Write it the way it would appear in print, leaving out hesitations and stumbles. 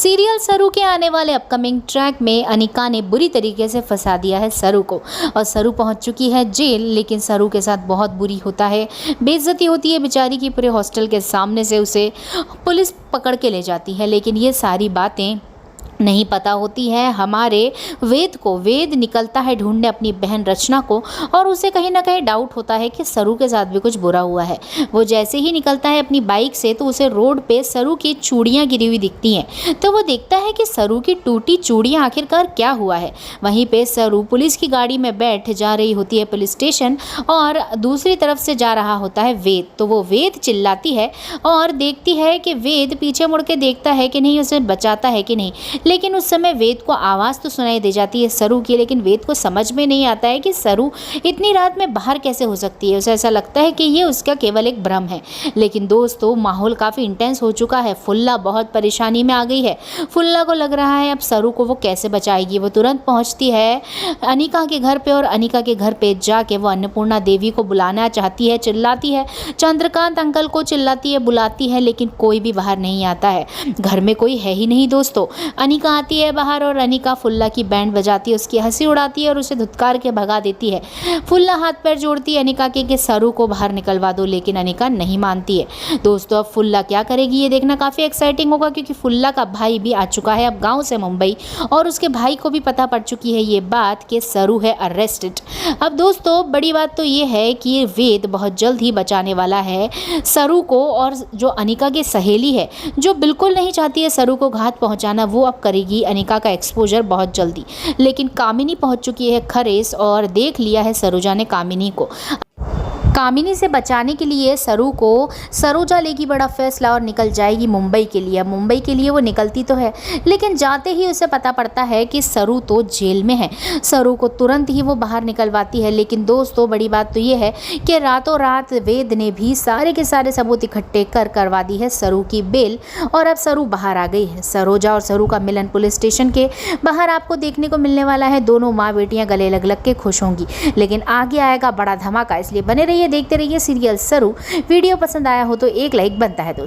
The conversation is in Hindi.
सीरियल सरू के आने वाले अपकमिंग ट्रैक में अनिका ने बुरी तरीके से फंसा दिया है सरू को और सरू पहुंच चुकी है जेल। लेकिन सरू के साथ बहुत बुरी होता है, बेइज्जती होती है बेचारी की। पूरे हॉस्टल के सामने से उसे पुलिस पकड़ के ले जाती है। लेकिन ये सारी बातें नहीं पता होती है हमारे वेद को। वेद निकलता है ढूंढने अपनी बहन रचना को और उसे कहीं ना कहीं डाउट होता है कि सरू के साथ भी कुछ बुरा हुआ है। वो जैसे ही निकलता है अपनी बाइक से तो उसे रोड पे सरू की चूड़ियाँ गिरी हुई दिखती हैं। तो वो देखता है कि सरू की टूटी चूड़ियाँ आखिरकार क्या हुआ है। वहीं पे सरू पुलिस की गाड़ी में बैठ जा रही होती है पुलिस स्टेशन और दूसरी तरफ से जा रहा होता है वेद। तो वो वेद चिल्लाती है और देखती है कि वेद पीछे मुड़ के देखता है कि नहीं, उसे बचाता है कि नहीं। लेकिन उस समय वेद को आवाज़ तो सुनाई दे जाती है सरू की, लेकिन वेद को समझ में नहीं आता है कि सरू इतनी रात में बाहर कैसे हो सकती है। उसे ऐसा लगता है कि ये उसका केवल एक भ्रम है। लेकिन दोस्तों, माहौल काफ़ी इंटेंस हो चुका है। फुल्ला बहुत परेशानी में आ गई है। फुल्ला को लग रहा है अब सरू को वो कैसे बचाएगी। वो तुरंत पहुँचती है अनिका के घर पर और अनिका के घर पर जाके वो अन्नपूर्णा देवी को बुलाना चाहती है। चिल्लाती है चंद्रकांत अंकल को, चिल्लाती है, बुलाती है, लेकिन कोई भी बाहर नहीं आता है। घर में कोई है ही नहीं दोस्तों। अनिका आती है बाहर और अनिका फुल्ला की बैंड बजाती है, उसकी हंसी उड़ाती है और उसे धुतकार के भगा देती है। फुल्ला हाथ पैर जोड़ती है अनिका के कि सरू को बाहर निकलवा दो, लेकिन अनिका नहीं मानती है। दोस्तों, अब फुल्ला क्या करेगी ये देखना काफ़ी एक्साइटिंग होगा, क्योंकि फुल्ला का भाई भी आ चुका है अब गाँव से मुंबई और उसके भाई को भी पता पड़ चुकी है ये बात कि सरू है अरेस्टेड। अब दोस्तों, बड़ी बात तो ये है कि वेद बहुत जल्द ही बचाने वाला है सरू को। और जो अनिका की सहेली है जो बिल्कुल नहीं चाहती है सरू को घात पहुँचाना, वो अब करेगी अनिका का एक्सपोजर बहुत जल्दी। लेकिन कामिनी पहुंच चुकी है खरेस और देख लिया है सरोजा ने कामिनी को। कामिनी से बचाने के लिए सरू को सरोजा लेगी बड़ा फैसला और निकल जाएगी मुंबई के लिए। अब मुंबई के लिए वो निकलती तो है, लेकिन जाते ही उसे पता पड़ता है कि सरू तो जेल में है। सरू को तुरंत ही वो बाहर निकलवाती है। लेकिन दोस्तों, बड़ी बात तो ये है कि रातों रात वेद ने भी सारे के सारे सबूत इकट्ठे करवा दी है सरू की बेल और अब सरू बाहर आ गई है। सरोजा और सरू का मिलन पुलिस स्टेशन के बाहर आपको देखने को मिलने वाला है। दोनों माँ बेटियाँ गले लग लग के खुश होंगी। लेकिन आगे आएगा बड़ा धमाका, इसलिए बने रहिए, देखते रहिए सीरियल सरू। वीडियो पसंद आया हो तो एक लाइक बनता है दोस्तों।